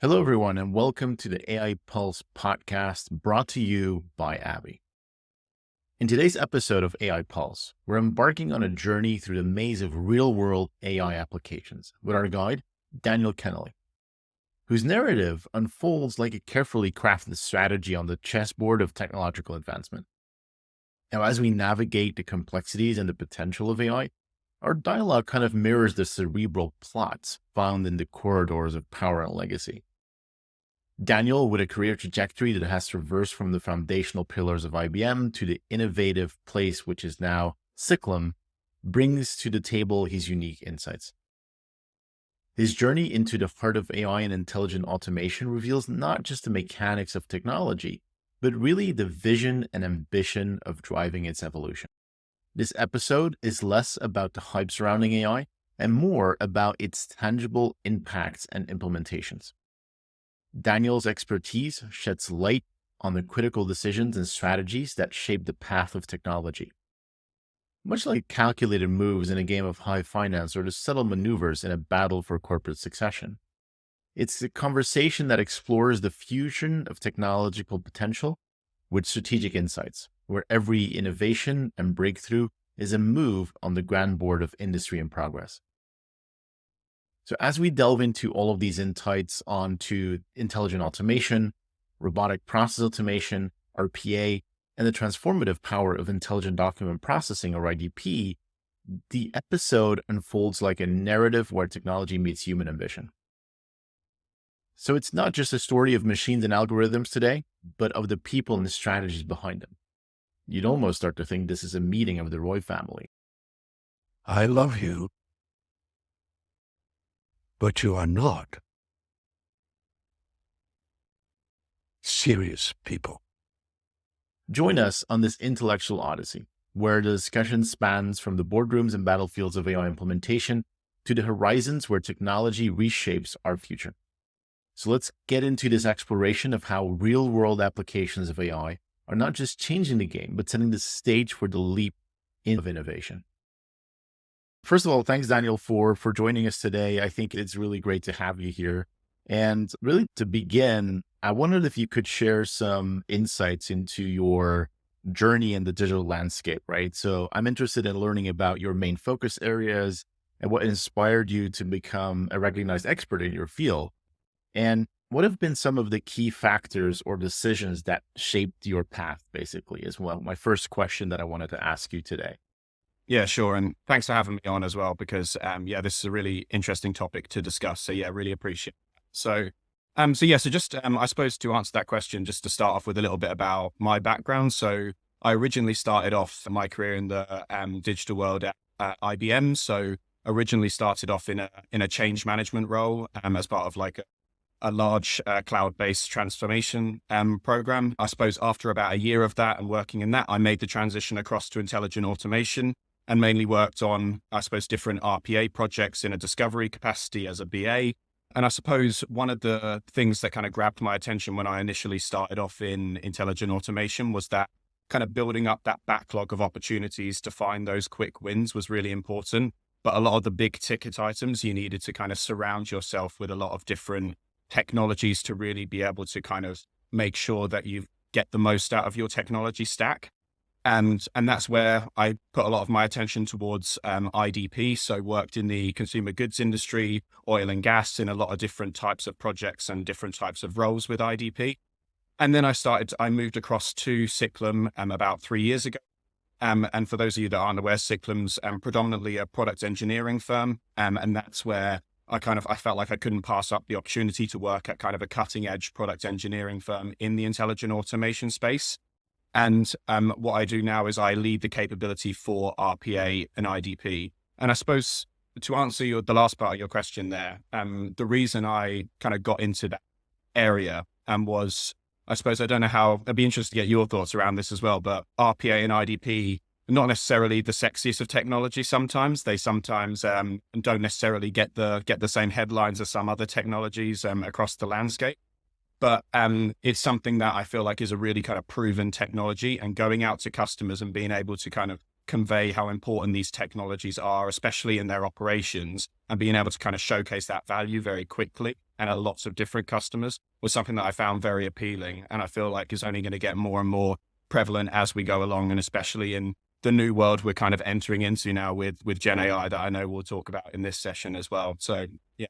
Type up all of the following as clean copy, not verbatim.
Hello, everyone, and welcome to the AI Pulse podcast brought to you by ABBYY. In today's episode of AI Pulse, we're embarking on a journey through the maze of real world AI applications with our guide, Daniel Kennelly, whose narrative unfolds like a carefully crafted strategy on the chessboard of technological advancement. Now, as we navigate the complexities and the potential of AI, our dialogue kind of mirrors the cerebral plots found in the corridors of power and legacy. Daniel, with a career trajectory that has traversed from the foundational pillars of IBM to the innovative place which is now Cyclum, brings to the table his unique insights. His journey into the heart of AI and intelligent automation reveals not just the mechanics of technology, but really the vision and ambition of driving its evolution. This episode is less about the hype surrounding AI and more about its tangible impacts and implementations. Daniel's expertise sheds light on the critical decisions and strategies that shape the path of technology. Much like calculated moves in a game of high finance or the subtle maneuvers in a battle for corporate succession, it's a conversation that explores the fusion of technological potential with strategic insights, where every innovation and breakthrough is a move on the grand board of industry and progress. So as we delve into all of these insights onto intelligent automation, robotic process automation, RPA, and the transformative power of intelligent document processing, or IDP, the episode unfolds like a narrative where technology meets human ambition. So it's not just a story of machines and algorithms today, but of the people and the strategies behind them. You'd almost start to think this is a meeting of the Roy family. I love you, but you are not serious people. Join us on this intellectual odyssey, where the discussion spans from the boardrooms and battlefields of AI implementation to the horizons where technology reshapes our future. So let's get into this exploration of how real-world applications of AI are not just changing the game, but setting the stage for the leap of innovation. First of all, thanks, Daniel, for joining us today. I think it's really great to have you here. And really, to begin, I wondered if you could share some insights into your journey in the digital landscape, right? So I'm interested in learning about your main focus areas and what inspired you to become a recognized expert in your field. And what have been some of the key factors or decisions that shaped your path, basically, as well? My first question that I wanted to ask you today. Yeah, sure. And thanks for having me on as well, because, this is a really interesting topic to discuss. So yeah, really appreciate it. So just, I suppose to answer that question, just to start off with a little bit about my background. So I originally started off my career in the digital world at IBM. So originally started off in a change management role as part of like a large cloud-based transformation program. I suppose after about a year of that and working in that, I made the transition across to intelligent automation and mainly worked on, I suppose, different RPA projects in a discovery capacity as a BA. And I suppose one of the things that kind of grabbed my attention when I initially started off in intelligent automation was that kind of building up that backlog of opportunities to find those quick wins was really important. But a lot of the big ticket items, you needed to kind of surround yourself with a lot of different technologies to really be able to kind of make sure that you get the most out of your technology stack. And that's where I put a lot of my attention towards IDP. So worked in the consumer goods industry, oil and gas, in a lot of different types of projects and different types of roles with IDP. And then I moved across to Cyclum about 3 years ago. And for those of you that aren't aware, Cyclum's predominantly a product engineering firm. And that's where I felt like I couldn't pass up the opportunity to work at kind of a cutting edge product engineering firm in the intelligent automation space. And what I do now is I lead the capability for RPA and IDP. And I suppose to answer the last part of your question there, the reason I kind of got into that area was, I suppose, I don't know how, I'd be interested to get your thoughts around this as well, but RPA and IDP, not necessarily the sexiest of technology sometimes. They sometimes don't necessarily get the same headlines as some other technologies across the landscape. But it's something that I feel like is a really kind of proven technology, and going out to customers and being able to kind of convey how important these technologies are, especially in their operations, and being able to kind of showcase that value very quickly and at lots of different customers was something that I found very appealing. And I feel like is only going to get more and more prevalent as we go along. And especially in the new world we're kind of entering into now with Gen AI that I know we'll talk about in this session as well. So yeah.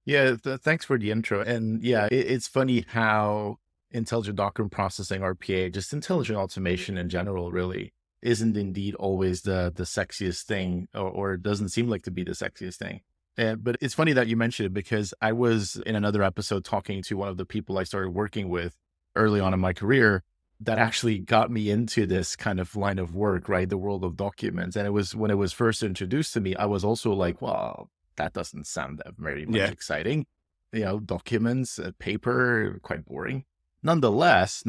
Yeah, thanks for the intro. And yeah, it's funny how intelligent document processing, RPA, just intelligent automation in general, really isn't indeed always the sexiest thing, or it doesn't seem like to be the sexiest thing. But it's funny that you mentioned it because I was in another episode talking to one of the people I started working with early on in my career that actually got me into this kind of line of work, right? The world of documents. And it was when it was first introduced to me, I was also like, well, that doesn't sound that very much Yeah. exciting. Documents, paper, quite boring. Nonetheless,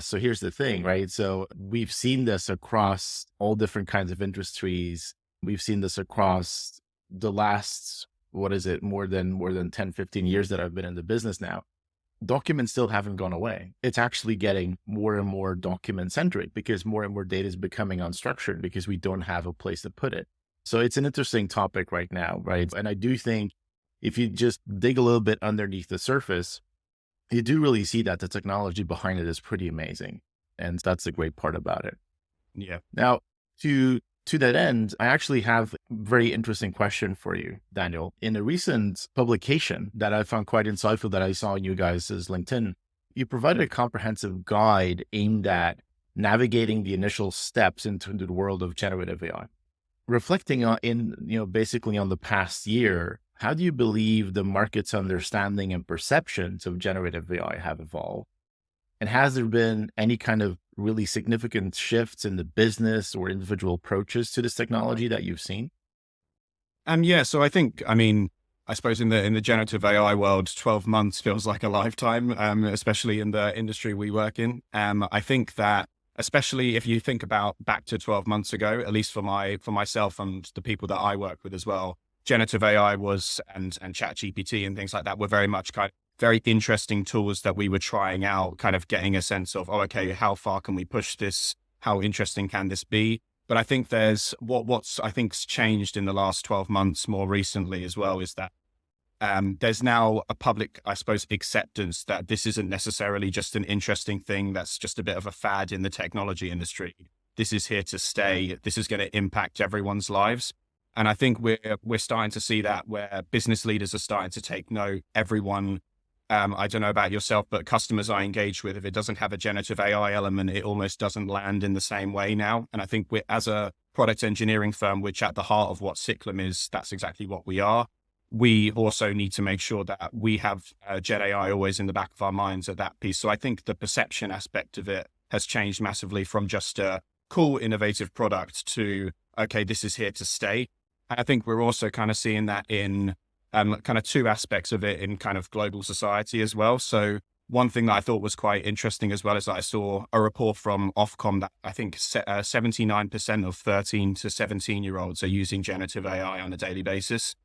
so here's the thing, right? So we've seen this across all different kinds of industries. We've seen this across the last, what is it, more than 10, 15 years that I've been in the business now. Documents still haven't gone away. It's actually getting more and more document centric because more and more data is becoming unstructured because we don't have a place to put it. So it's an interesting topic right now, right? And I do think if you just dig a little bit underneath the surface, you do really see that the technology behind it is pretty amazing. And that's the great part about it. Yeah. Now, to that end, I actually have a very interesting question for you, Daniel. In a recent publication that I found quite insightful that I saw in you guys' LinkedIn, you provided a comprehensive guide aimed at navigating the initial steps into the world of generative AI. Reflecting on basically on the past year, how do you believe the market's understanding and perceptions of generative AI have evolved? And has there been any kind of really significant shifts in the business or individual approaches to this technology that you've seen? Yeah, so I suppose in the generative AI world, 12 months feels like a lifetime, especially in the industry we work in. I think that especially if you think about back to 12 months ago, at least for myself and the people that I work with as well, generative AI was and chat GPT and things like that were very much kind of very interesting tools that we were trying out, kind of getting a sense of, oh, okay, how far can we push this? How interesting can this be? But I think there's what's I think's changed in the last 12 months more recently as well is that there's now a public, I suppose, acceptance that this isn't necessarily just an interesting thing that's just a bit of a fad in the technology industry. This is here to stay. This is going to impact everyone's lives. And I think we're starting to see that where business leaders are starting to take note. Everyone, I don't know about yourself, but customers I engage with, if it doesn't have a generative AI element, it almost doesn't land in the same way now. And I think we're, as a product engineering firm, which at the heart of what Cyclum is, that's exactly what we are. We also need to make sure that we have Gen AI always in the back of our minds at that piece. So I think the perception aspect of it has changed massively from just a cool, innovative product to, okay, this is here to stay. And I think we're also kind of seeing that in kind of two aspects of it in kind of global society as well. So one thing that I thought was quite interesting as well is that I saw a report from Ofcom that I think 79% of 13 to 17-year-olds are using generative AI on a daily basis.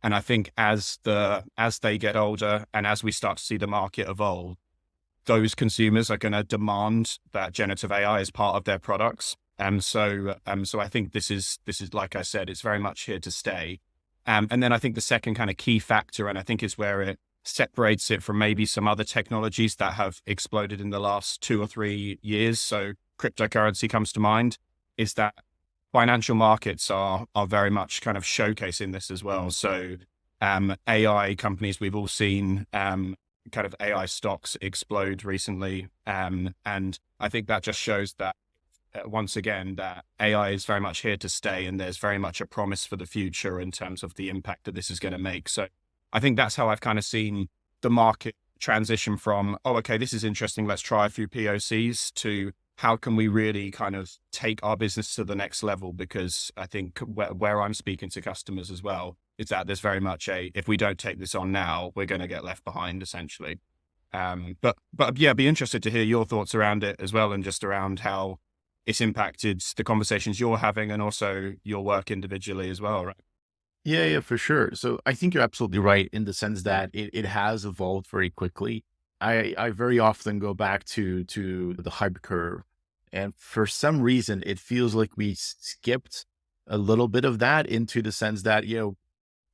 And I think as they get older and as we start to see the market evolve, those consumers are going to demand that generative AI is part of their products. So I think this is, like I said, it's very much here to stay. And then I think the second kind of key factor, and I think is where it separates it from maybe some other technologies that have exploded in the last 2 or 3 years. So cryptocurrency comes to mind, is that financial markets are very much kind of showcasing this as well. So AI companies, we've all seen kind of AI stocks explode recently. And I think that just shows that once again, that AI is very much here to stay and there's very much a promise for the future in terms of the impact that this is going to make. So I think that's how I've kind of seen the market transition from, oh, okay, this is interesting, let's try a few POCs, to how can we really kind of take our business to the next level? Because I think where I'm speaking to customers as well, is that there's very much if we don't take this on now, we're going to get left behind essentially. But yeah, be interested to hear your thoughts around it as well, and just around how it's impacted the conversations you're having and also your work individually as well, right? Yeah, for sure. So I think you're absolutely right in the sense that it has evolved very quickly. I very often go back to the hype curve, and for some reason it feels like we skipped a little bit of that into the sense that,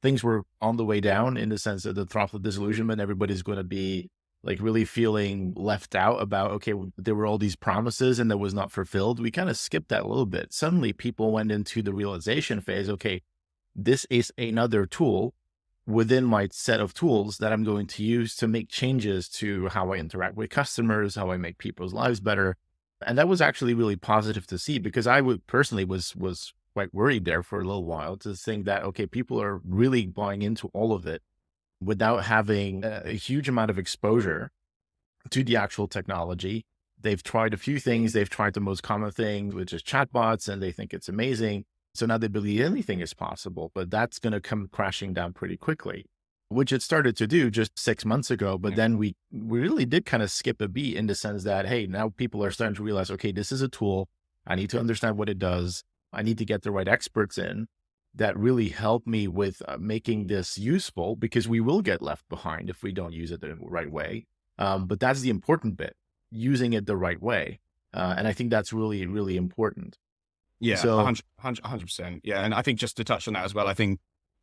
things were on the way down in the sense of the trough of disillusionment. Everybody's going to be like really feeling left out about, okay, there were all these promises and that was not fulfilled. We kind of skipped that a little bit. Suddenly people went into the realization phase. Okay, this is another tool within my set of tools that I'm going to use to make changes to how I interact with customers, how I make people's lives better. And that was actually really positive to see, because I would personally was quite worried there for a little while to think that, okay, people are really buying into all of it without having a huge amount of exposure to the actual technology. They've tried a few things. They've tried the most common thing, which is chatbots, and they think it's amazing. So now they believe anything is possible, but that's going to come crashing down pretty quickly, which it started to do just 6 months ago. But then we really did kind of skip a beat in the sense that, hey, now people are starting to realize, okay, this is a tool. I need to understand what it does. I need to get the right experts in that really help me with making this useful, because we will get left behind if we don't use it the right way. But that's the important bit, using it the right way. And I think that's really, really important. Yeah, So 100%. Yeah, and I think just to touch on that as well,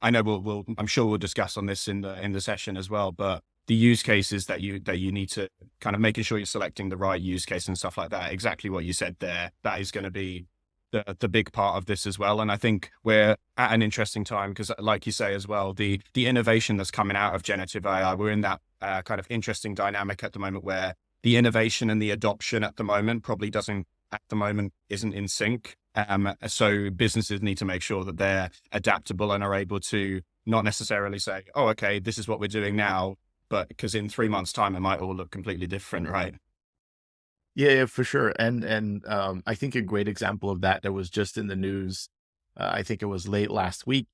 I know I'm sure we'll discuss on this in the session as well. But the use cases that you need to kind of making sure you're selecting the right use case and stuff like that. Exactly what you said there. That is going to be the big part of this as well. And I think we're at an interesting time because, like you say as well, the innovation that's coming out of generative AI, we're in that kind of interesting dynamic at the moment where the innovation and the adoption at the moment isn't in sync. So businesses need to make sure that they're adaptable and are able to not necessarily say, oh, okay, this is what we're doing now, but because in 3 months' time, it might all look completely different, right? yeah, for sure. And I think a great example of that was just in the news, I think it was late last week,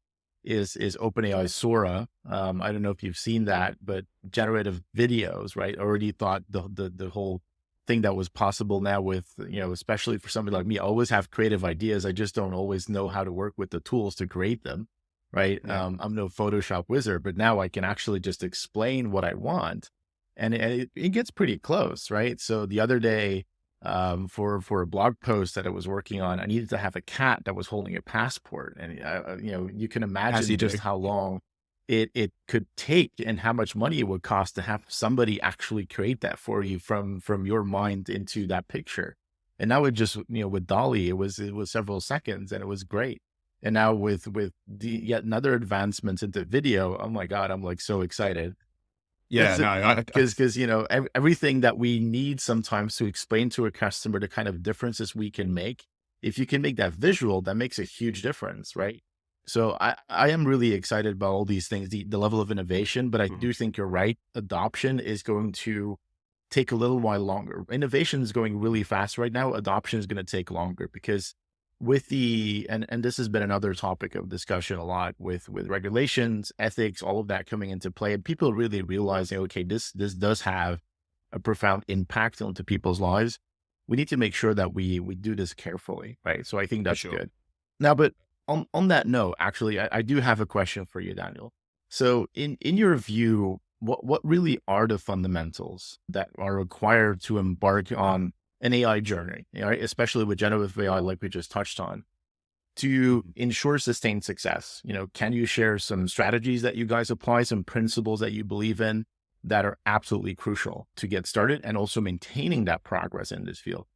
is OpenAI Sora. I don't know if you've seen that, but generative videos, right? Already thought the whole thing that was possible now with, especially for somebody like me, I always have creative ideas. I just don't always know how to work with the tools to create them, right? Yeah. I'm no Photoshop wizard, but now I can actually just explain what I want, and it gets pretty close, right? So the other day, for a blog post that I was working on, I needed to have a cat that was holding a passport, and you can As imagine you do. just how long it could take and how much money it would cost to have somebody actually create that for you from your mind into that picture. And now it just, with Dolly, it was several seconds and it was great. And now with yet another advancements into video, oh my God, I'm like so excited. Yeah, no, Because, everything that we need sometimes to explain to a customer the kind of differences we can make, if you can make that visual, that makes a huge difference, right? So I am really excited about all these things, the level of innovation, but I do think you're right. Adoption is going to take a little while longer. Innovation is going really fast right now. Adoption is going to take longer because with and this has been another topic of discussion a lot with regulations, ethics, all of that coming into play, and people really realizing, okay, this does have a profound impact onto people's lives. We need to make sure that we do this carefully, right? So I think that's sure. good. Now, but on that note, actually, I do have a question for you, Daniel. So in your view, what really are the fundamentals that are required to embark on an AI journey, right? Especially with generative AI, like we just touched on, to ensure sustained success? Can you share some strategies that you guys apply, some principles that you believe in that are absolutely crucial to get started and also maintaining that progress in this field?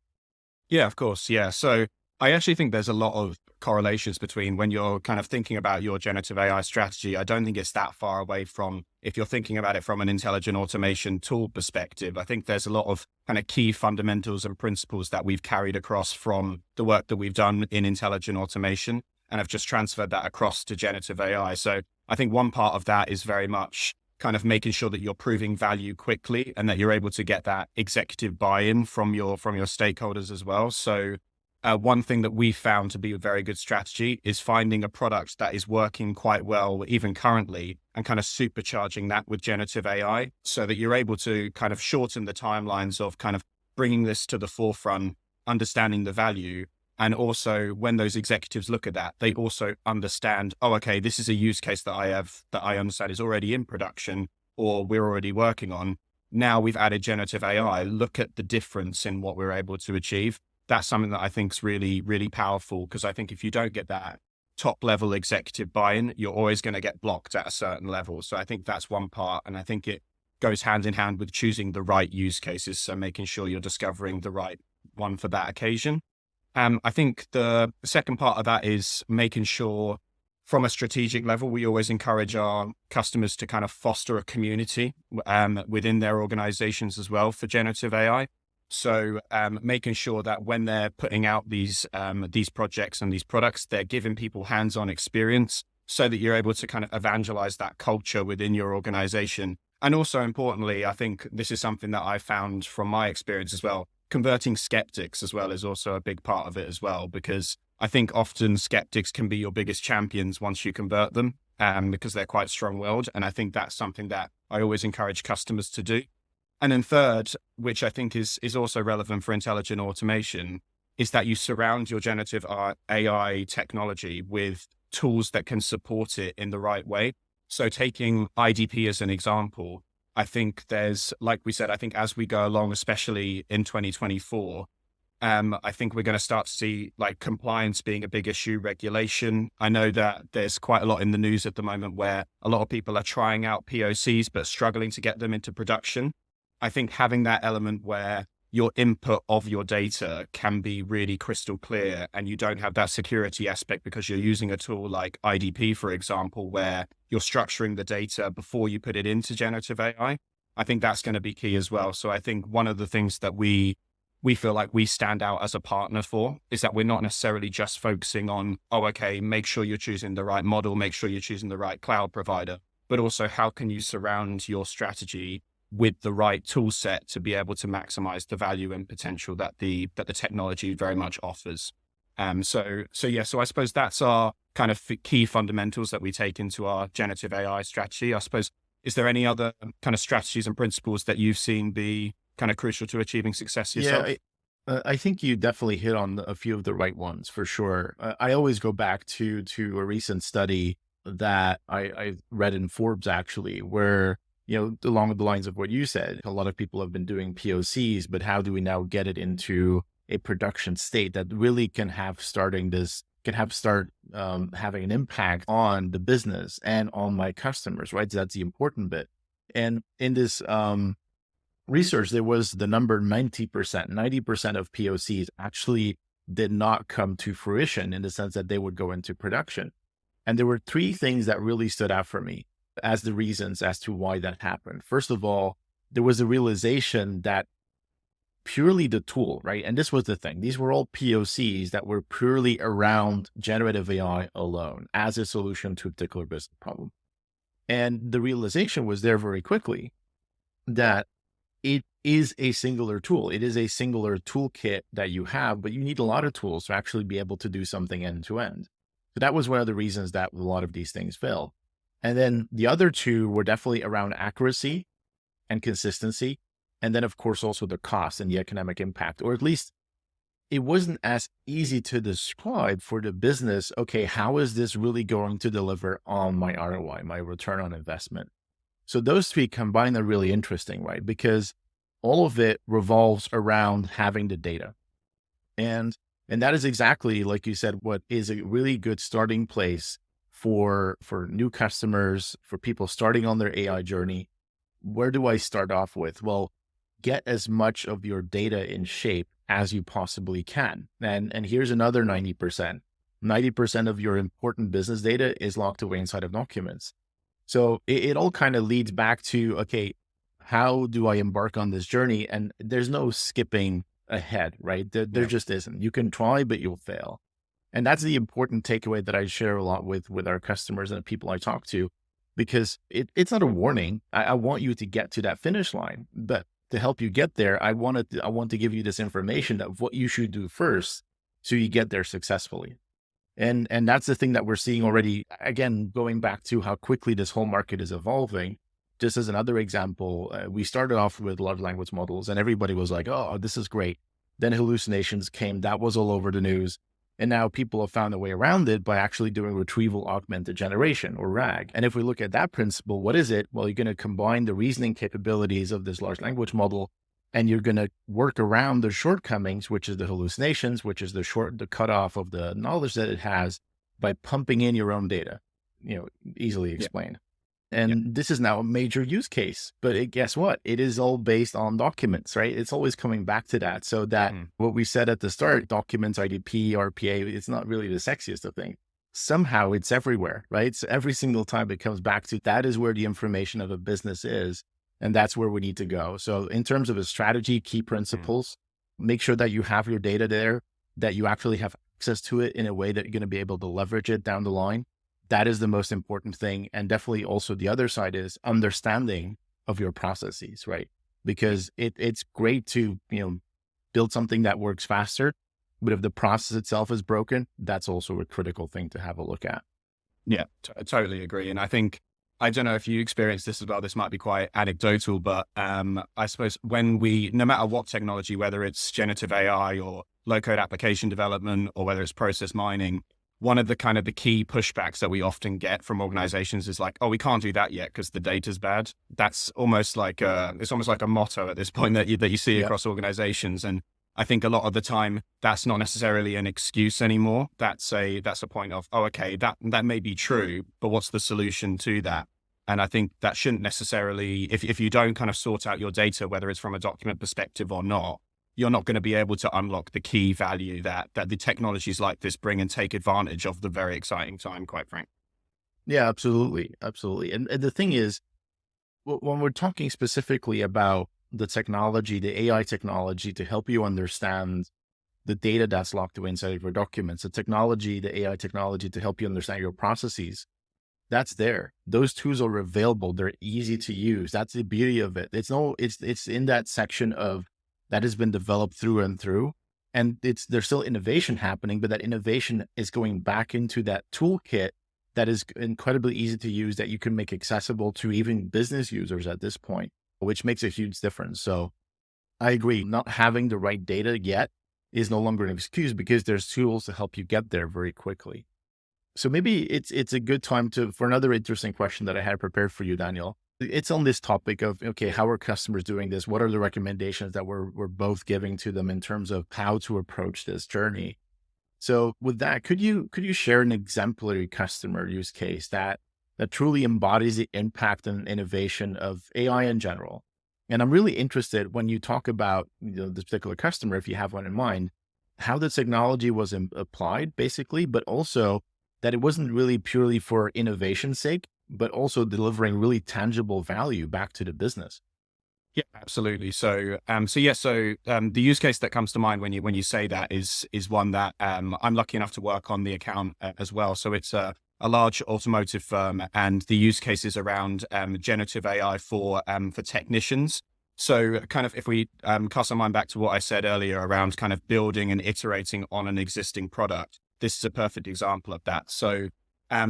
Yeah, of course. Yeah. So I actually think there's a lot of correlations between when you're kind of thinking about your generative AI strategy. I don't think it's that far away from if you're thinking about it from an intelligent automation tool perspective. I think there's a lot of kind of key fundamentals and principles that we've carried across from the work that we've done in intelligent automation and have just transferred that across to generative AI. So I think one part of that is very much kind of making sure that you're proving value quickly and that you're able to get that executive buy-in from your stakeholders as well. So one thing that we found to be a very good strategy is finding a product that is working quite well, even currently, and kind of supercharging that with generative AI so that you're able to kind of shorten the timelines of kind of bringing this to the forefront, understanding the value. And also when those executives look at that, they also understand, oh, okay, this is a use case that I understand is already in production or we're already working on. Now we've added generative AI, look at the difference in what we're able to achieve. That's something that I think is really, really powerful, because I think if you don't get that top level executive buy-in, you're always going to get blocked at a certain level. So I think that's one part. And I think it goes hand in hand with choosing the right use cases. So making sure you're discovering the right one for that occasion. I think the second part of that is making sure from a strategic level, we always encourage our customers to kind of foster a community within their organizations as well for generative AI. So making sure that when they're putting out these projects and these products, they're giving people hands-on experience so that you're able to kind of evangelize that culture within your organization. And also importantly, I think this is something that I found from my experience as well, converting skeptics as well is also a big part of it as well, because I think often skeptics can be your biggest champions once you convert them because they're quite strong-willed. And I think that's something that I always encourage customers to do. And then third, which I think is also relevant for intelligent automation, is that you surround your generative AI technology with tools that can support it in the right way. So taking IDP as an example, I think there's, like we said, I think as we go along, especially in 2024, I think we're going to start to see like compliance being a big issue, regulation. I know that there's quite a lot in the news at the moment where a lot of people are trying out POCs, but struggling to get them into production. I think having that element where your input of your data can be really crystal clear and you don't have that security aspect because you're using a tool like IDP, for example, where you're structuring the data before you put it into generative AI. I think that's going to be key as well. So I think one of the things that we feel like we stand out as a partner for is that we're not necessarily just focusing on, make sure you're choosing the right model, make sure you're choosing the right cloud provider, but also how can you surround your strategy with the right tool set to be able to maximize the value and potential that the technology very much offers. So I suppose that's our kind of key fundamentals that we take into our generative AI strategy. I suppose, is there any other kind of strategies and principles that you've seen be kind of crucial to achieving success yourself? Yeah, I think you definitely hit on a few of the right ones for sure. I always go back to a recent study that I read in Forbes actually, where along the lines of what you said, a lot of people have been doing POCs, but how do we now get it into a production state that really can having an impact on the business and on my customers, right? So that's the important bit. And in this research, there was the number 90% of POCs actually did not come to fruition in the sense that they would go into production. And there were three things that really stood out for me as the reasons as to why that happened. First of all, there was a realization that purely the tool, right? And this was the thing. These were all POCs that were purely around generative AI alone as a solution to a particular business problem. And the realization was there very quickly that it is a singular tool. It is a singular toolkit that you have, but you need a lot of tools to actually be able to do something end to end. So that was one of the reasons that a lot of these things failed. And then the other two were definitely around accuracy and consistency. And then, of course, also the cost and the economic impact, or at least it wasn't as easy to describe for the business. Okay, how is this really going to deliver on my ROI, my return on investment? So those three combined are really interesting, right? Because all of it revolves around having the data. And that is exactly, like you said, what is a really good starting place for new customers, for people starting on their AI journey. Where do I start off with? Well, get as much of your data in shape as you possibly can. And here's another 90%. 90% of your important business data is locked away inside of documents. So it all kind of leads back to, okay, how do I embark on this journey? And there's no skipping ahead, right? There just isn't. You can try, but you'll fail. And that's the important takeaway that I share a lot with our customers and the people I talk to, because it's not a warning. I want you to get to that finish line, but to help you get there, I want to give you this information of what you should do first so you get there successfully. And that's the thing that we're seeing already, again, going back to how quickly this whole market is evolving. Just as another example, we started off with large language models and everybody was like, oh, this is great. Then hallucinations came, that was all over the news. And now people have found a way around it by actually doing retrieval augmented generation, or RAG. And if we look at that principle, what is it? Well, you're going to combine the reasoning capabilities of this large language model, and you're going to work around the shortcomings, which is the hallucinations, which is the cutoff of the knowledge that it has. by pumping in your own data, easily Yeah. explained. Yeah. And this is now a major use case, but guess what? It is all based on documents, right? It's always coming back to that. So that what we said at the start, documents, IDP, RPA, it's not really the sexiest of things. Somehow it's everywhere, right? So every single time it comes back to that is where the information of a business is. And that's where we need to go. So in terms of a strategy, key principles, make sure that you have your data there, that you actually have access to it in a way that you're going to be able to leverage it down the line. That is the most important thing. And definitely also the other side is understanding of your processes, right? Because it's great to, build something that works faster, but if the process itself is broken, that's also a critical thing to have a look at. Yeah, I totally agree. And I think, I don't know if you experience this as well, this might be quite anecdotal, but I suppose no matter what technology, whether it's generative AI or low code application development, or whether it's process mining, one of the kind of the key pushbacks that we often get from organizations is like, oh, we can't do that yet because the data's bad. That's almost like it's almost like a motto at this point that you see across organizations. And I think a lot of the time that's not necessarily an excuse anymore. That's a point of, oh, okay, that may be true, but what's the solution to that? And I think that shouldn't necessarily, if you don't kind of sort out your data, whether it's from a document perspective or not, you're not going to be able to unlock the key value that the technologies like this bring and take advantage of the very exciting time, quite frankly. Yeah, absolutely. Absolutely. And the thing is, when we're talking specifically about the technology, the AI technology to help you understand the data that's locked away inside of your documents, the technology, the AI technology to help you understand your processes, that's there. Those tools are available. They're easy to use. That's the beauty of it. It's in that section of that has been developed through and through. And there's still innovation happening, but that innovation is going back into that toolkit that is incredibly easy to use, that you can make accessible to even business users at this point, which makes a huge difference. So I agree. Not having the right data yet is no longer an excuse, because there's tools to help you get there very quickly. So maybe it's a good time for another interesting question that I had prepared for you, Daniel. It's on this topic of, okay, how are customers doing this? What are the recommendations that we're both giving to them in terms of how to approach this journey? So with that, could you share an exemplary customer use case that truly embodies the impact and innovation of AI in general? And I'm really interested when you talk about this particular customer, if you have one in mind, how the technology was applied basically, but also that it wasn't really purely for innovation's sake, but also delivering really tangible value back to the business. Yeah, absolutely. So, the use case that comes to mind when you say that is one that I'm lucky enough to work on the account as well. So it's a large automotive firm, and the use case is around generative AI for technicians. So, kind of if we cast our mind back to what I said earlier around kind of building and iterating on an existing product, this is a perfect example of that. So,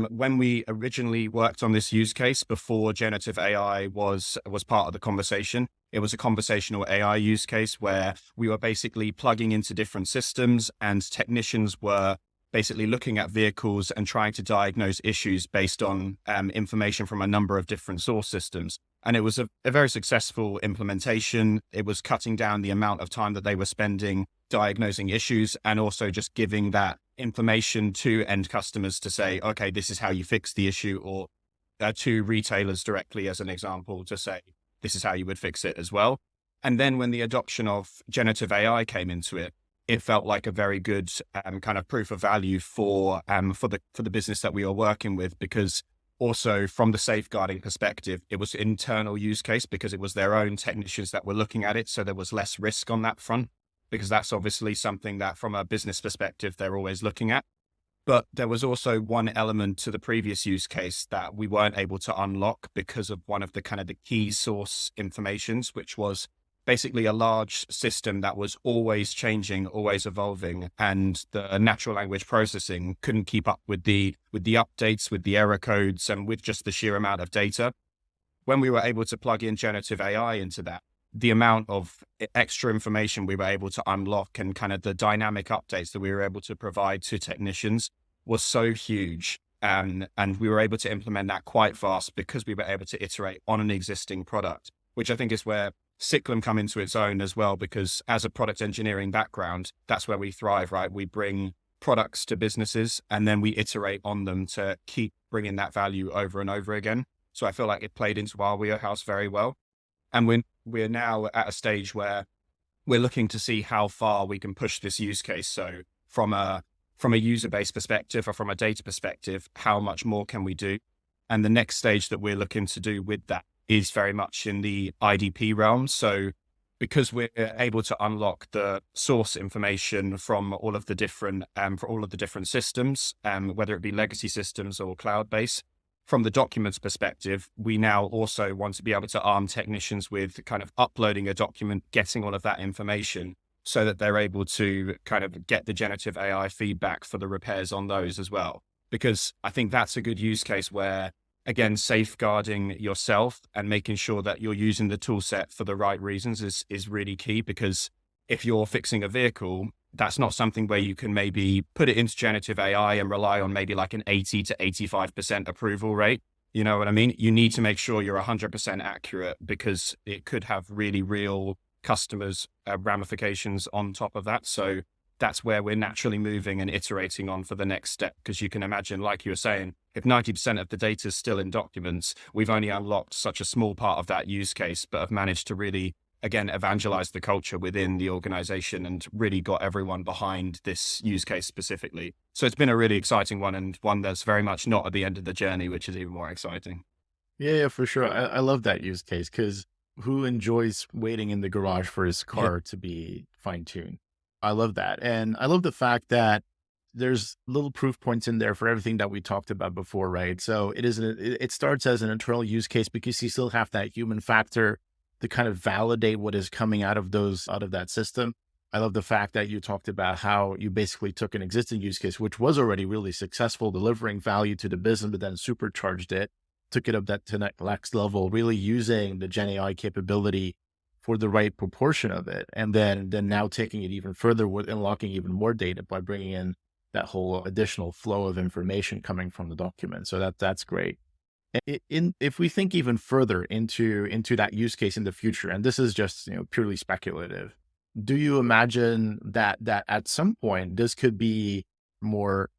when we originally worked on this use case before generative AI was part of the conversation, it was a conversational AI use case where we were basically plugging into different systems, and technicians were basically looking at vehicles and trying to diagnose issues based on information from a number of different source systems. And it was a very successful implementation. It was cutting down the amount of time that they were spending diagnosing issues, and also just giving that information to end customers to say, okay, this is how you fix the issue, or to retailers directly as an example to say, this is how you would fix it as well. And then when the adoption of generative AI came into it, it felt like a very good kind of proof of value for the business that we were working with, because also from the safeguarding perspective, it was internal use case because it was their own technicians that were looking at it. So there was less risk on that front, because that's obviously something that from a business perspective, they're always looking at. But there was also one element to the previous use case that we weren't able to unlock because of one of the kind of the key source informations, which was basically a large system that was always changing, always evolving, and the natural language processing couldn't keep up with the updates, with the error codes, and with just the sheer amount of data. When we were able to plug in generative AI into that, the amount of extra information we were able to unlock and kind of the dynamic updates that we were able to provide to technicians was so huge. And we were able to implement that quite fast because we were able to iterate on an existing product, which I think is where Cyclum come into its own as well, because as a product engineering background, that's where we thrive, right? We bring products to businesses, and then we iterate on them to keep bringing that value over and over again. So I feel like it played into our wheelhouse very well. And we're now at a stage where we're looking to see how far we can push this use case. So from a user base perspective or from a data perspective, how much more can we do? And the next stage that we're looking to do with that is very much in the IDP realm. So because we're able to unlock the source information from all of the different systems, whether it be legacy systems or cloud-based, from the documents perspective, we now also want to be able to arm technicians with kind of uploading a document, getting all of that information so that they're able to kind of get the generative AI feedback for the repairs on those as well. Because I think that's a good use case where, again, safeguarding yourself and making sure that you're using the tool set for the right reasons is really key. Because if you're fixing a vehicle, that's not something where you can maybe put it into generative AI and rely on maybe like an 80 to 85% approval rate. You know what I mean? You need to make sure you're 100% accurate because it could have really real customers ramifications on top of that. So that's where we're naturally moving and iterating on for the next step. Because you can imagine, like you were saying, if 90% of the data is still in documents, we've only unlocked such a small part of that use case, but have managed to really, again, evangelize the culture within the organization and really got everyone behind this use case specifically. So it's been a really exciting one, and one that's very much not at the end of the journey, which is even more exciting. Yeah, for sure. I love that use case because who enjoys waiting in the garage for his car to be fine-tuned? I love that. And I love the fact that there's little proof points in there for everything that we talked about before, right? So it starts as an internal use case because you still have that human factor to kind of validate what is coming out of that system. I love the fact that you talked about how you basically took an existing use case, which was already really successful, delivering value to the business, but then supercharged it, took it up to that next level, really using the Gen AI capability for the right proportion of it. And then now taking it even further with unlocking even more data by bringing in that whole additional flow of information coming from the document. So that's great. If we think even further into that use case in the future, and this is just purely speculative, do you imagine that at some point this could be more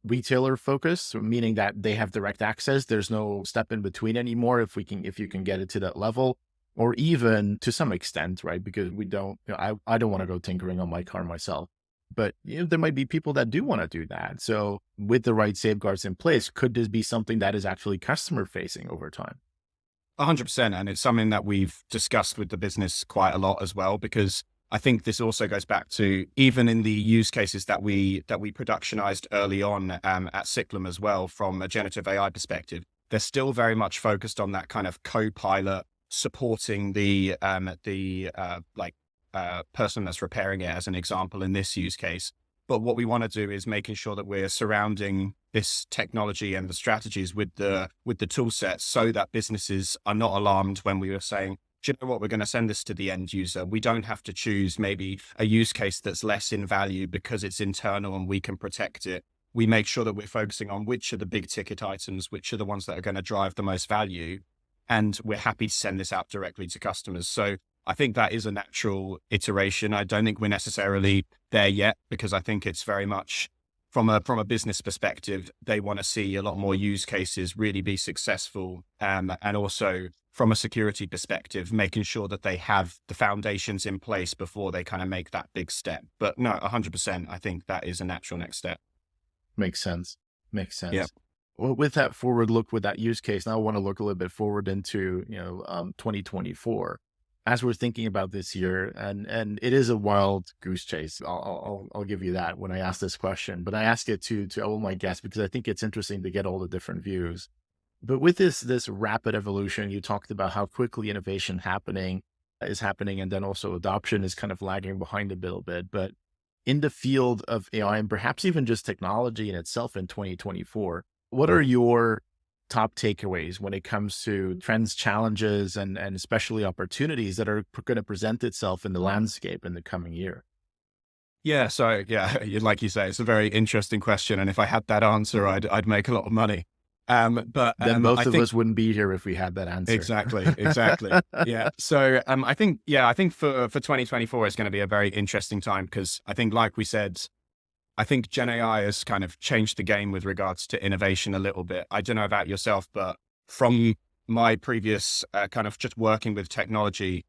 retailer focused, meaning that they have direct access, there's no step in between anymore if you can get it to that level, or even to some extent, right? Because we don't, I don't want to go tinkering on my car myself, but there might be people that do want to do that. So with the right safeguards in place, could this be something that is actually customer facing over time? 100%. And it's something that we've discussed with the business quite a lot as well, because I think this also goes back to even in the use cases that we productionized early on at Cyclum as well, from a generative AI perspective, they're still very much focused on that kind of co-pilot supporting the person that's repairing it, as an example in this use case. But what we want to do is making sure that we're surrounding this technology and the strategies with the tool sets so that businesses are not alarmed when we are saying, do you know what, we're going to send this to the end user. We don't have to choose maybe a use case that's less in value because it's internal and we can protect it. We make sure that we're focusing on which are the big ticket items, which are the ones that are going to drive the most value. And we're happy to send this out directly to customers. So I think that is a natural iteration. I don't think we're necessarily there yet, because I think it's very much from a business perspective, they want to see a lot more use cases really be successful. And also from a security perspective, making sure that they have the foundations in place before they kind of make that big step. But no, 100%, I think that is a natural next step. Makes sense. Yeah. Well, with that forward look, with that use case, now I want to look a little bit forward into 2024. As we're thinking about this year, and it is a wild goose chase. I'll give you that when I ask this question, but I ask it to all my guests because I think it's interesting to get all the different views. But with this rapid evolution, you talked about how quickly innovation is happening, and then also adoption is kind of lagging behind a little bit. But in the field of AI, and perhaps even just technology in itself in 2024, what are your top takeaways when it comes to trends, challenges, and especially opportunities that are going to present itself in the landscape in the coming year? Yeah. So yeah, like you say, it's a very interesting question. And if I had that answer, I'd make a lot of money. But then most of us wouldn't be here if we had that answer. Exactly. Yeah. So I think for 2024, it's going to be a very interesting time, because I think, like we said, I think Gen AI has kind of changed the game with regards to innovation a little bit. I don't know about yourself, but from my previous kind of just working with technology,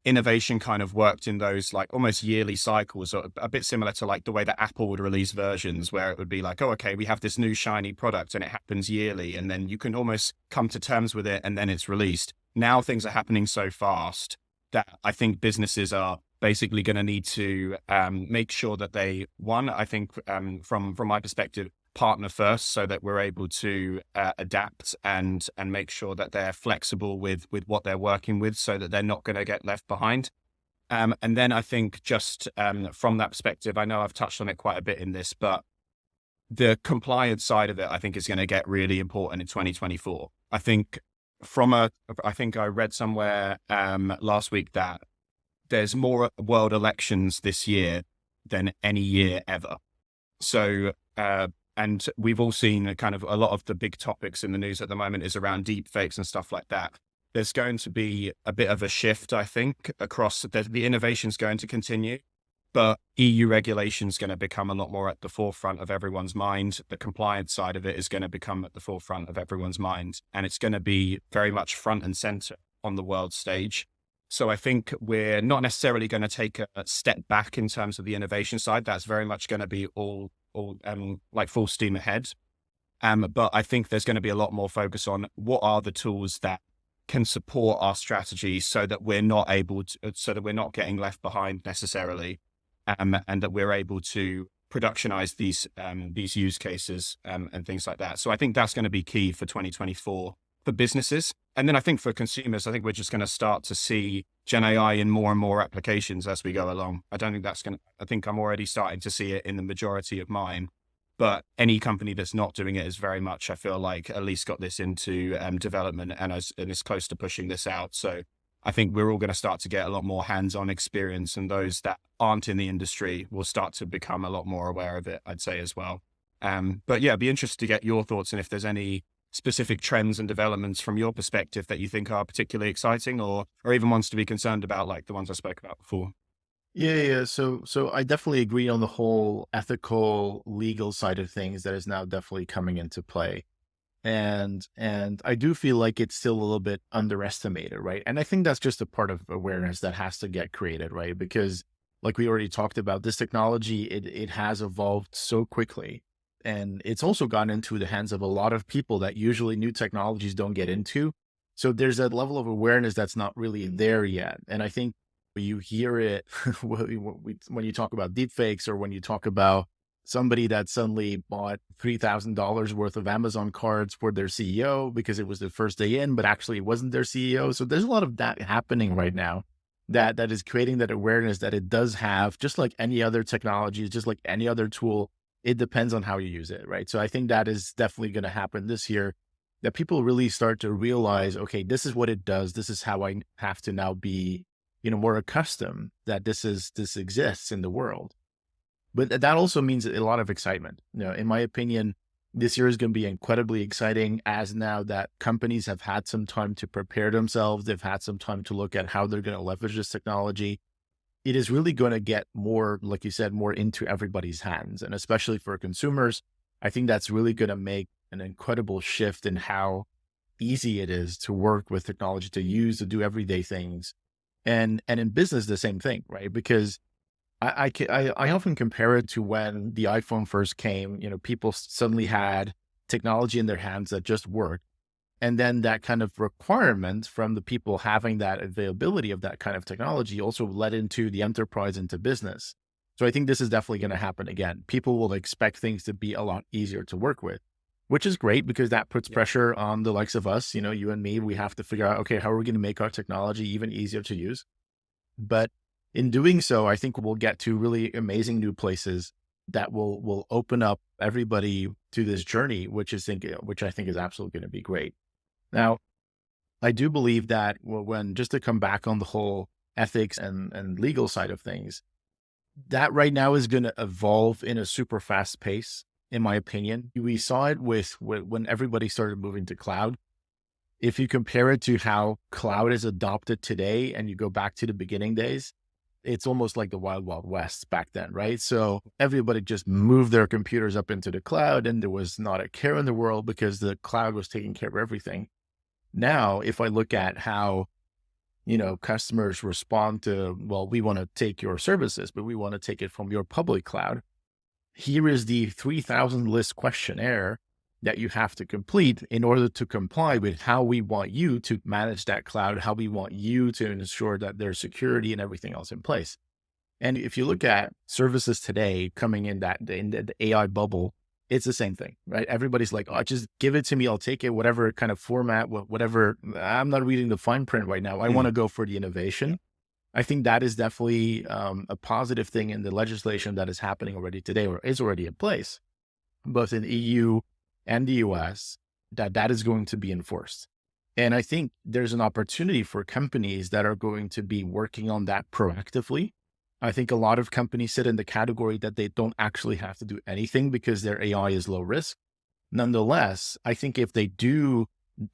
innovation kind of worked in those like almost yearly cycles, or a bit similar to like the way that Apple would release versions, where it would be like, oh, okay, we have this new shiny product and it happens yearly. And then you can almost come to terms with it and then it's released. Now things are happening so fast that I think businesses are basically going to need to make sure that they, one, I think from my perspective, partner first, so that we're able to adapt and make sure that they're flexible with what they're working with, so that they're not going to get left behind. And then I think just from that perspective, I know I've touched on it quite a bit in this, but the compliance side of it, I think, is going to get really important in 2024. I think I think I read somewhere last week that there's more world elections this year than any year ever. So, and we've all seen kind of a lot of the big topics in the news at the moment is around deep fakes and stuff like that. There's going to be a bit of a shift, I think, across the innovation's going to continue, but EU regulation is going to become a lot more at the forefront of everyone's mind. The compliance side of it is going to become at the forefront of everyone's mind, and it's going to be very much front and center on the world stage. So I think we're not necessarily going to take a step back in terms of the innovation side. That's very much going to be all like full steam ahead. But I think there's going to be a lot more focus on what are the tools that can support our strategy, so that we're not so that we're not getting left behind necessarily, and that we're able to productionize these use cases and things like that. So I think that's going to be key for 2024 for businesses. And then I think for consumers, I think we're just going to start to see Gen AI in more and more applications as we go along. I think I'm already starting to see it in the majority of mine, but any company that's not doing it is very much, I feel like, at least got this into development and is close to pushing this out. So I think we're all going to start to get a lot more hands-on experience, and those that aren't in the industry will start to become a lot more aware of it, I'd say, as well. But yeah, I'd be interested to get your thoughts, and if there's any specific trends and developments from your perspective that you think are particularly exciting, or even ones to be concerned about, like the ones I spoke about before. Yeah. So I definitely agree on the whole ethical, legal side of things that is now definitely coming into play. And I do feel like it's still a little bit underestimated, right? And I think that's just a part of awareness that has to get created, right? Because like we already talked about, this technology, it has evolved so quickly. And it's also gotten into the hands of a lot of people that usually new technologies don't get into. So there's that level of awareness that's not really there yet. And I think when you hear it, when you talk about deepfakes, or when you talk about somebody that suddenly bought $3,000 worth of Amazon cards for their CEO because it was the first day in, but actually it wasn't their CEO. So there's a lot of that happening right now that is creating that awareness that it does have, just like any other technology, just like any other tool. It depends on how you use it, right? So I think that is definitely going to happen this year, that people really start to realize, okay, this is what it does. This is how I have to now be, more accustomed that this exists in the world. But that also means a lot of excitement. In my opinion, this year is going to be incredibly exciting, as now that companies have had some time to prepare themselves. They've had some time to look at how they're going to leverage this technology. It is really going to get more, like you said, more into everybody's hands. And especially for consumers, I think that's really going to make an incredible shift in how easy it is to work with technology, to use, to do everyday things. And in business, the same thing, right? Because I often compare it to when the iPhone first came. People suddenly had technology in their hands that just worked. And then that kind of requirement from the people having that availability of that kind of technology also led into the enterprise, into business. So I think this is definitely going to happen again. People will expect things to be a lot easier to work with, which is great, because that puts pressure on the likes of us, you and me. We have to figure out, okay, how are we going to make our technology even easier to use? But in doing so, I think we'll get to really amazing new places that will open up everybody to this journey, which I think is absolutely going to be great. Now, I do believe that just to come back on the whole ethics and legal side of things, that right now is going to evolve in a super fast pace, in my opinion. We saw it when everybody started moving to cloud. If you compare it to how cloud is adopted today, and you go back to the beginning days, it's almost like the wild, wild west back then, right? So everybody just moved their computers up into the cloud and there was not a care in the world because the cloud was taking care of everything. Now, if I look at how, customers respond to, well, we want to take your services, but we want to take it from your public cloud. Here is the 3,000 list questionnaire that you have to complete in order to comply with how we want you to manage that cloud, how we want you to ensure that there's security and everything else in place. And if you look at services today coming in the AI bubble, it's the same thing, right? Everybody's like, oh, just give it to me. I'll take it, whatever kind of format, whatever. I'm not reading the fine print right now. I want to go for the innovation. I think that is definitely a positive thing in the legislation that is happening already today or is already in place, both in EU and the US, that is going to be enforced. And I think there's an opportunity for companies that are going to be working on that proactively. I think a lot of companies sit in the category that they don't actually have to do anything because their AI is low risk. Nonetheless, I think if they do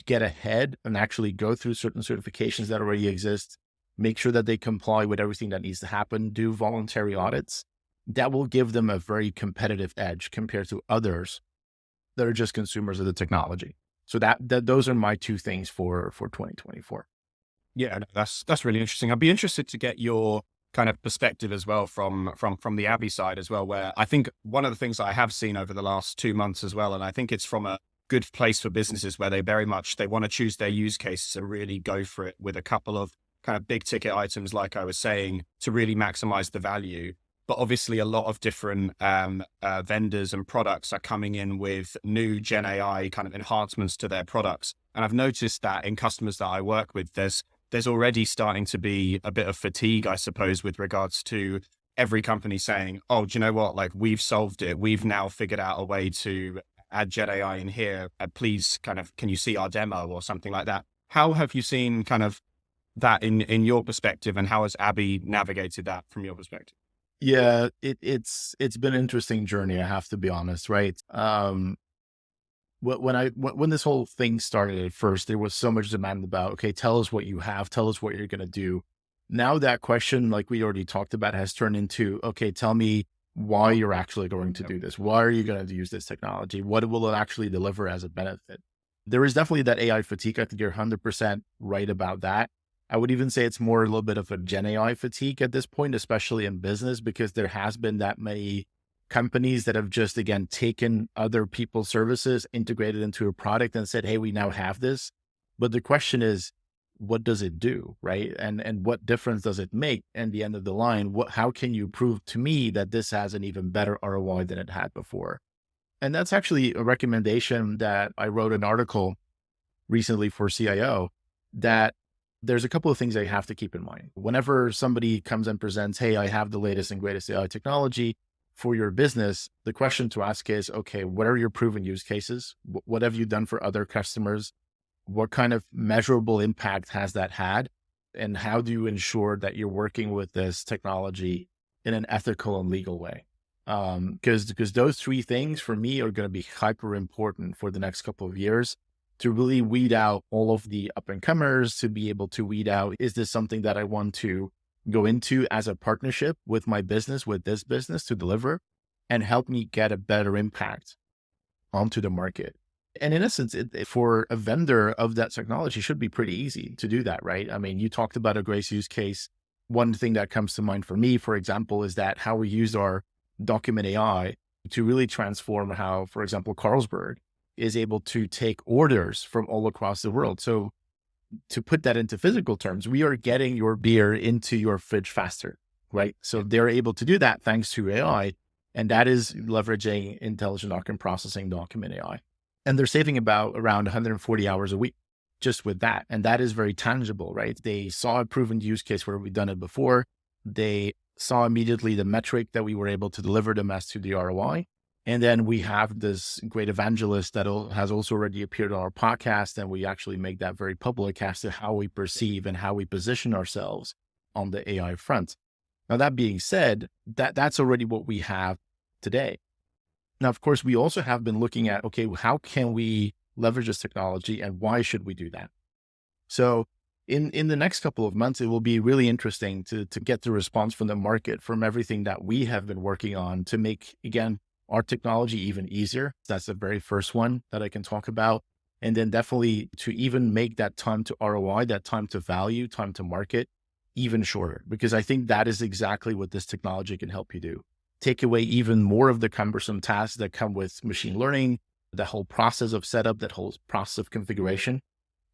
get ahead and actually go through certain certifications that already exist, make sure that they comply with everything that needs to happen, do voluntary audits, that will give them a very competitive edge compared to others that are just consumers of the technology. So that those are my two things for 2024. Yeah, no, that's really interesting. I'd be interested to get your kind of perspective as well from the ABBYY side as well, where I think one of the things I have seen over the last 2 months as well, and I think it's from a good place for businesses where they want to choose their use cases and really go for it with a couple of kind of big ticket items, like I was saying, to really maximize the value. But obviously a lot of different vendors and products are coming in with new Gen AI kind of enhancements to their products. And I've noticed that in customers that I work with, there's already starting to be a bit of fatigue, I suppose, with regards to every company saying, oh, do you know what? Like, we've solved it. We've now figured out a way to add Gen AI in here. Please can you see our demo or something like that? How have you seen kind of that in your perspective, and how has ABBYY navigated that from your perspective? Yeah, it's been an interesting journey, I have to be honest, right? When this whole thing started at first, there was so much demand about, okay, tell us what you have, tell us what you're going to do. Now that question, like we already talked about, has turned into, okay, tell me why you're actually going to do this. Why are you going to use this technology? What will it actually deliver as a benefit? There is definitely that AI fatigue. I think you're 100% right about that. I would even say it's more a little bit of a Gen AI fatigue at this point, especially in business, because there has been that many companies that have just, again, taken other people's services, integrated into a product and said, hey, we now have this. But the question is, what does it do, right? And what difference does it make? And the end of the line, how can you prove to me that this has an even better ROI than it had before? And that's actually a recommendation that I wrote an article recently for CIO, that there's a couple of things I have to keep in mind. Whenever somebody comes and presents, hey, I have the latest and greatest AI technology for your business, the question to ask is, okay, what are your proven use cases? What have you done for other customers? What kind of measurable impact has that had? And how do you ensure that you're working with this technology in an ethical and legal way? Because those three things for me are going to be hyper important for the next couple of years, to really weed out all of the up and comers, to be able to weed out, is this something that I want to go into as a partnership with my business, with this business to deliver and help me get a better impact onto the market? And in essence, for a vendor of that technology, should be pretty easy to do that, right? I mean, you talked about a great use case. One thing that comes to mind for me, for example, is that how we used our document AI to really transform how, for example, Carlsberg is able to take orders from all across the world. So to put that into physical terms, we are getting your beer into your fridge faster, right? So they're able to do that thanks to AI. And that is leveraging intelligent document processing, document AI. And they're saving around 140 hours a week just with that. And that is very tangible, right? They saw a proven use case where we've done it before. They saw immediately the metric that we were able to deliver them as to the ROI. And then we have this great evangelist that has also already appeared on our podcast. And we actually make that very public as to how we perceive and how we position ourselves on the AI front. Now, that being said, that's already what we have today. Now, of course, we also have been looking at, okay, how can we leverage this technology and why should we do that? So in the next couple of months, it will be really interesting to get the response from the market from everything that we have been working on to make, again, our technology even easier. That's the very first one that I can talk about. And then definitely to even make that time to ROI, that time to value, time to market even shorter, because I think that is exactly what this technology can help you do. Take away even more of the cumbersome tasks that come with machine learning, the whole process of setup, that whole process of configuration.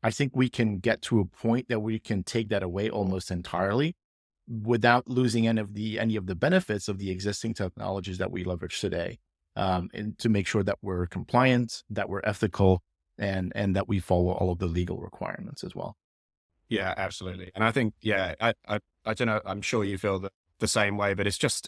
I think we can get to a point that we can take that away almost entirely without losing any of the benefits of the existing technologies that we leverage today, and to make sure that we're compliant, that we're ethical, and that we follow all of the legal requirements as well. Yeah, absolutely. And I think, yeah, I don't know, I'm sure you feel the same way, but it's just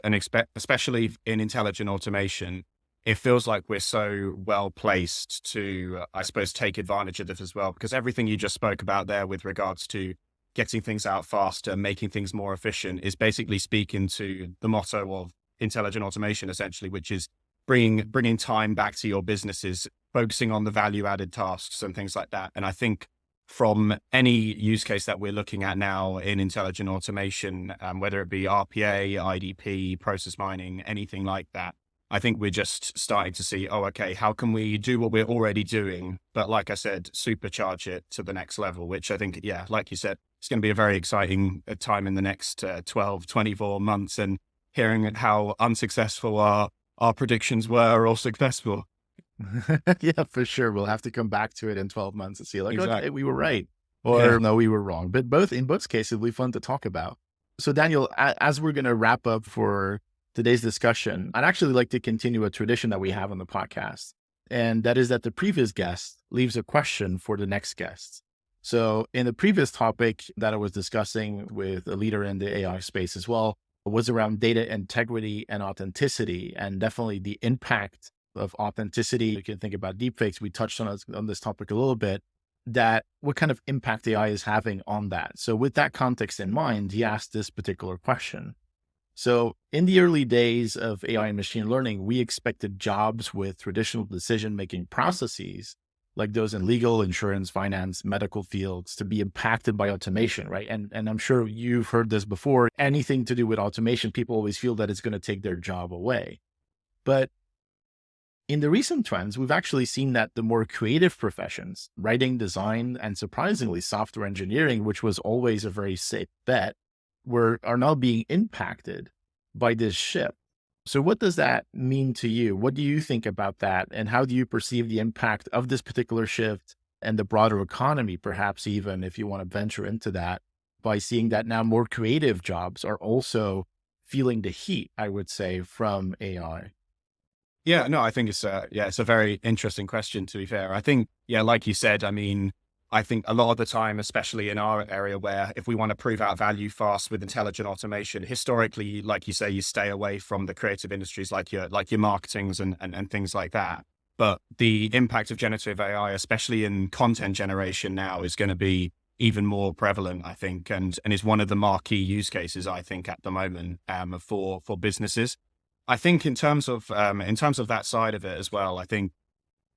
especially in intelligent automation, it feels like we're so well placed to, I suppose, take advantage of this as well, because everything you just spoke about there with regards to getting things out faster, making things more efficient is basically speaking to the motto of intelligent automation, essentially, which is bringing time back to your businesses, focusing on the value added tasks and things like that. And I think from any use case that we're looking at now in intelligent automation, whether it be RPA, IDP, process mining, anything like that, I think we're just starting to see, oh, okay, how can we do what we're already doing? But like I said, supercharge it to the next level, which I think, yeah, like you said, it's going to be a very exciting time in the next 12, 24 months, and hearing how unsuccessful our predictions were or successful. Yeah, for sure. We'll have to come back to it in 12 months and see like, okay, Exactly. we were right. Or no, we were wrong. But in both cases, it'll be fun to talk about. So Daniel, as we're going to wrap up for today's discussion, I'd actually like to continue a tradition that we have on the podcast. And that is that the previous guest leaves a question for the next guest. So in the previous topic that I was discussing with a leader in the AI space as well, was around data integrity and authenticity, and definitely the impact of authenticity. You can think about deepfakes. We touched on this topic a little bit, that what kind of impact AI is having on that. So with that context in mind, he asked this particular question. So in the early days of AI and machine learning, we expected jobs with traditional decision-making processes, like those in legal, insurance, finance, medical fields, to be impacted by automation, right? And I'm sure you've heard this before. Anything to do with automation, people always feel that it's going to take their job away. But in the recent trends, we've actually seen that the more creative professions, writing, design, and surprisingly software engineering, which was always a very safe bet, are now being impacted by this shift. So what does that mean to you? What do you think about that? And how do you perceive the impact of this particular shift and the broader economy, perhaps even if you want to venture into that, by seeing that now more creative jobs are also feeling the heat, I would say, from AI? Yeah, no, I think it's a very interesting question, to be fair. I think, yeah, like you said, I mean, I think a lot of the time, especially in our area, where if we want to prove out value fast with intelligent automation, historically, like you say, you stay away from the creative industries like your marketings and things like that. But the impact of generative AI, especially in content generation now, is going to be even more prevalent, I think, and is one of the marquee use cases, I think, at the moment, for businesses. I think in terms of that side of it as well, I think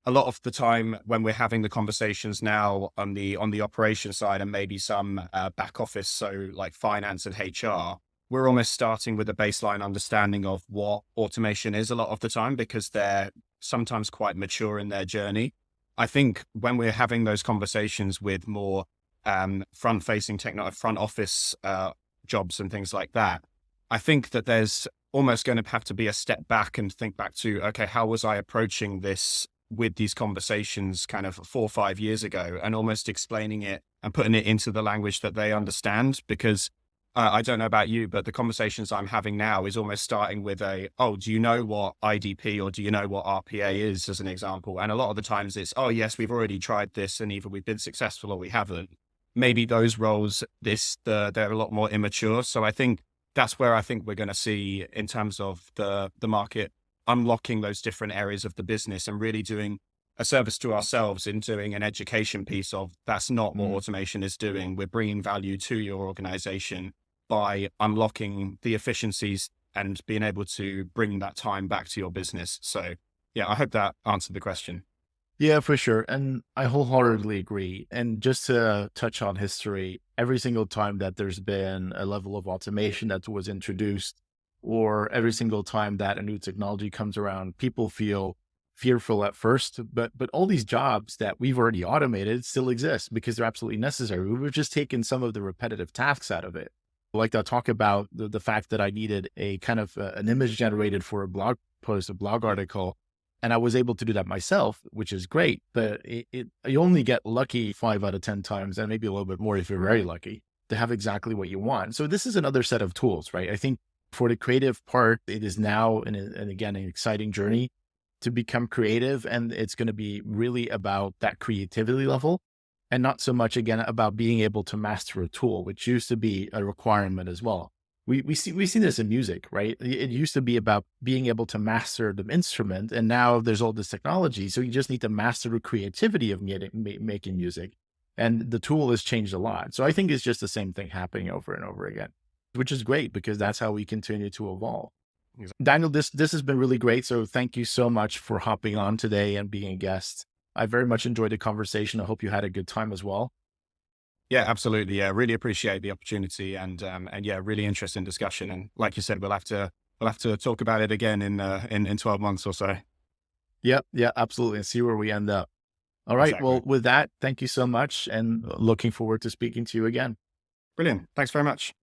a lot of the time when we're having the conversations now on the operation side and maybe some back office, so like finance and HR, we're almost starting with a baseline understanding of what automation is a lot of the time, because they're sometimes quite mature in their journey. I think when we're having those conversations with more front-facing front office jobs and things like that, I think that there's almost going to have to be a step back and think back to, okay, how was I approaching this with these conversations kind of 4 or 5 years ago, and almost explaining it and putting it into the language that they understand. Because I don't know about you, but the conversations I'm having now is almost starting with oh, do you know what IDP or do you know what RPA is, as an example? And a lot of the times it's, oh yes, we've already tried this and either we've been successful or we haven't. Maybe those roles, they're a lot more immature. So I think that's where I think we're going to see, in terms of the market, unlocking those different areas of the business and really doing a service to ourselves in doing an education piece of, that's not what automation is doing. We're bringing value to your organization by unlocking the efficiencies and being able to bring that time back to your business. So yeah, I hope that answered the question. Yeah, for sure. And I wholeheartedly agree. And just to touch on history, every single time that there's been a level of automation that was introduced, or every single time that a new technology comes around, people feel fearful at first. But all these jobs that we've already automated still exist because they're absolutely necessary. We've just taken some of the repetitive tasks out of it. Like I'll talk about the fact that I needed a kind of an image generated for a blog post, a blog article, and I was able to do that myself, which is great. But you only get lucky 5 out of 10 times, and maybe a little bit more if you're very lucky to have exactly what you want. So this is another set of tools, right? I think for the creative part, it is now, and again, an exciting journey to become creative. And it's going to be really about that creativity level and not so much, again, about being able to master a tool, which used to be a requirement as well. We see this in music, right? It used to be about being able to master the instrument, and now there's all this technology. So you just need to master the creativity of making music, and the tool has changed a lot. So I think it's just the same thing happening over and over again, which is great because that's how we continue to evolve. Exactly. Daniel, this has been really great. So thank you so much for hopping on today and being a guest. I very much enjoyed the conversation. I hope you had a good time as well. Yeah, absolutely. Yeah, really appreciate the opportunity, and yeah, really interesting discussion. And like you said, we'll have to talk about it again in 12 months or so. Yeah, absolutely. And see where we end up. All right. Exactly. Well, with that, thank you so much and looking forward to speaking to you again. Brilliant. Thanks very much.